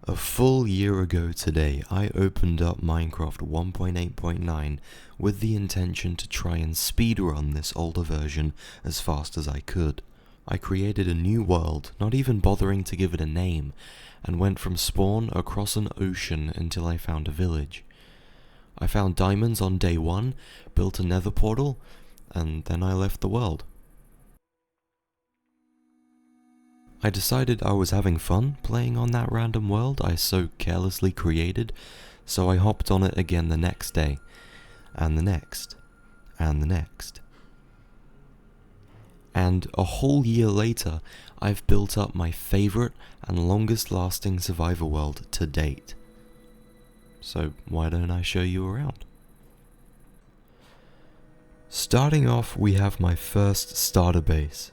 A full year ago today, I opened up Minecraft 1.8.9 with the intention to try and speedrun this older version as fast as I could. I created a new world, not even bothering to give it a name, and went from spawn across an ocean until I found a village. I found diamonds on day 1, built a nether portal, and then I left the world. I decided I was having fun playing on that random world I so carelessly created, so I hopped on it again the next day, and the next, and the next. And a whole year later, I've built up my favourite and longest lasting survival world to date. So why don't I show you around? Starting off, we have my first starter base.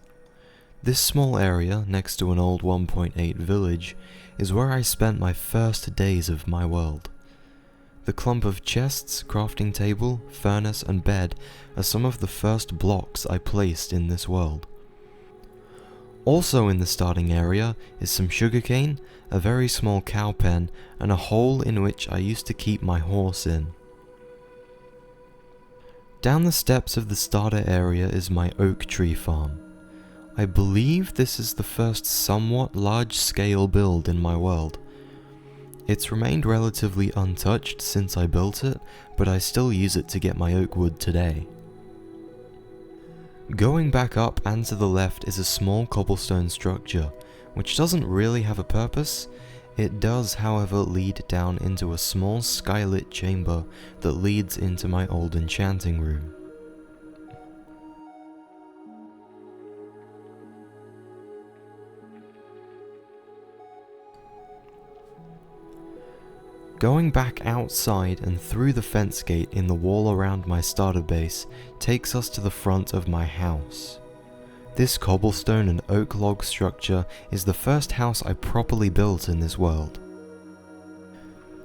This small area, next to an old 1.8 village, is where I spent my first days of my world. The clump of chests, crafting table, furnace and bed are some of the first blocks I placed in this world. Also in the starting area is some sugarcane, a very small cow pen, and a hole in which I used to keep my horse in. Down the steps of the starter area is my oak tree farm. I believe this is the first somewhat large-scale build in my world. It's remained relatively untouched since I built it, but I still use it to get my oak wood today. Going back up and to the left is a small cobblestone structure, which doesn't really have a purpose. It does, however, lead down into a small skylit chamber that leads into my old enchanting room. Going back outside and through the fence gate in the wall around my starter base takes us to the front of my house. This cobblestone and oak log structure is the first house I properly built in this world.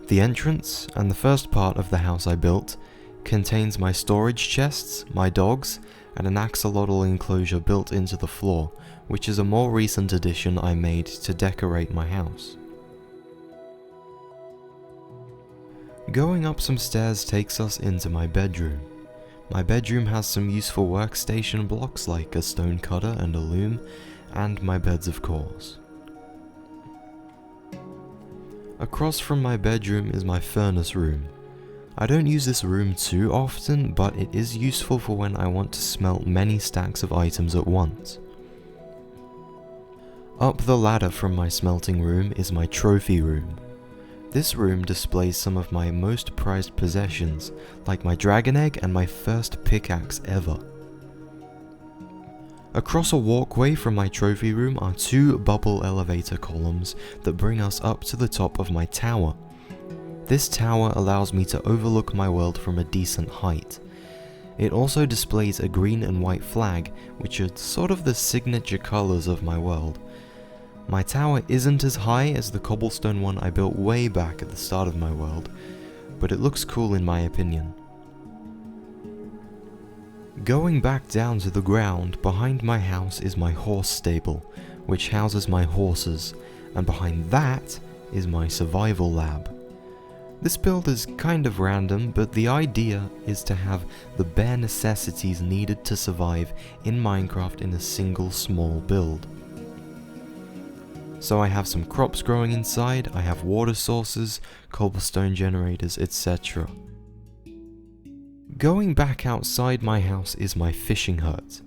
The entrance and the first part of the house I built contains my storage chests, my dogs, and an axolotl enclosure built into the floor, which is a more recent addition I made to decorate my house. Going up some stairs takes us into my bedroom. My bedroom has some useful workstation blocks like a stone cutter and a loom, and my beds of course. Across from my bedroom is my furnace room. I don't use this room too often, but it is useful for when I want to smelt many stacks of items at once. Up the ladder from my smelting room is my trophy room. This room displays some of my most prized possessions, like my dragon egg and my first pickaxe ever. Across a walkway from my trophy room are 2 bubble elevator columns that bring us up to the top of my tower. This tower allows me to overlook my world from a decent height. It also displays a green and white flag, which are sort of the signature colors of my world. My tower isn't as high as the cobblestone one I built way back at the start of my world, but it looks cool in my opinion. Going back down to the ground, behind my house is my horse stable, which houses my horses, and behind that is my survival lab. This build is kind of random, but the idea is to have the bare necessities needed to survive in Minecraft in a single small build. So I have some crops growing inside, I have water sources, cobblestone generators, etc. Going back outside my house is my fishing hut.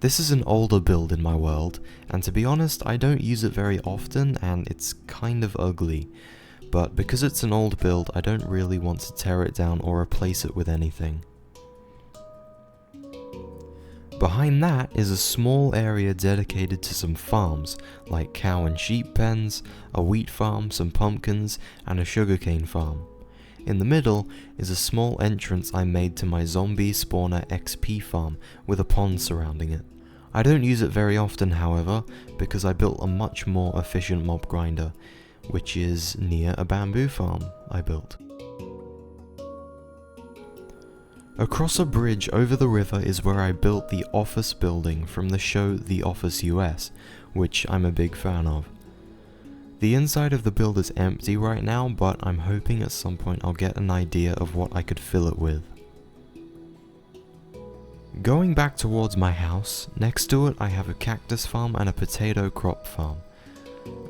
This is an older build in my world, and to be honest I don't use it very often and it's kind of ugly. But because it's an old build I don't really want to tear it down or replace it with anything. Behind that is a small area dedicated to some farms, like cow and sheep pens, a wheat farm, some pumpkins, and a sugarcane farm. In the middle is a small entrance I made to my zombie spawner XP farm with a pond surrounding it. I don't use it very often however, because I built a much more efficient mob grinder, which is near a bamboo farm I built. Across a bridge over the river is where I built the office building from the show The Office US, which I'm a big fan of. The inside of the build is empty right now, but I'm hoping at some point I'll get an idea of what I could fill it with. Going back towards my house, next to it I have a cactus farm and a potato crop farm.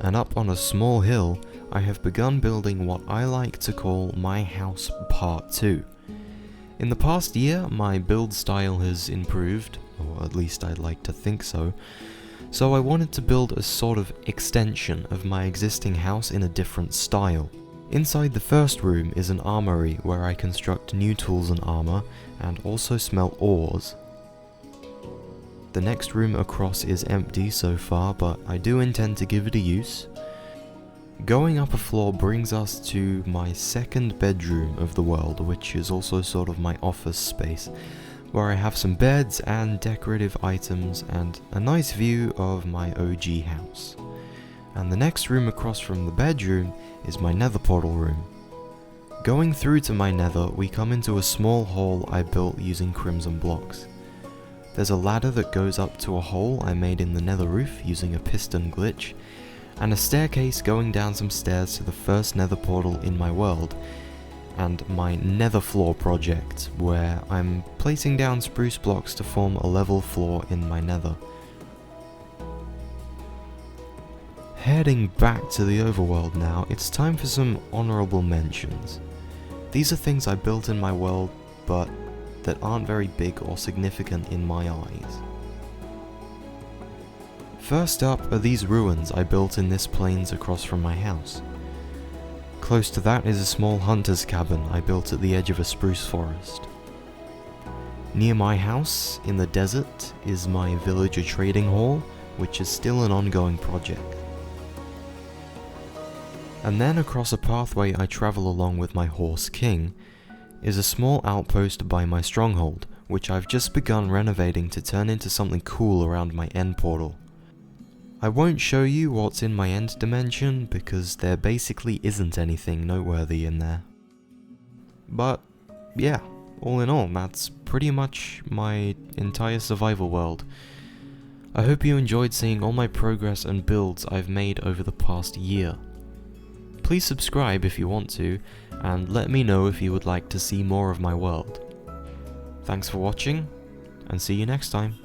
And up on a small hill, I have begun building what I like to call my house part 2. In the past year, my build style has improved, or at least I'd like to think so I wanted to build a sort of extension of my existing house in a different style. Inside the first room is an armory where I construct new tools and armor, and also smelt ores. The next room across is empty so far, but I do intend to give it a use. Going up a floor brings us to my second bedroom of the world, which is also sort of my office space, where I have some beds and decorative items and a nice view of my OG house. And the next room across from the bedroom is my nether portal room. Going through to my nether, we come into a small hole I built using crimson blocks. There's a ladder that goes up to a hole I made in the nether roof using a piston glitch, and a staircase going down some stairs to the first nether portal in my world, and my nether floor project, where I'm placing down spruce blocks to form a level floor in my nether. Heading back to the overworld now, it's time for some honorable mentions. These are things I built in my world, but that aren't very big or significant in my eyes. First up are these ruins I built in this plains across from my house. Close to that is a small hunter's cabin I built at the edge of a spruce forest. Near my house, in the desert, is my villager trading hall, which is still an ongoing project. And then across a pathway I travel along with my horse King, is a small outpost by my stronghold, which I've just begun renovating to turn into something cool around my end portal. I won't show you what's in my end dimension, because there basically isn't anything noteworthy in there. But yeah, all in all, that's pretty much my entire survival world. I hope you enjoyed seeing all my progress and builds I've made over the past year. Please subscribe if you want to, and let me know if you would like to see more of my world. Thanks for watching, and see you next time.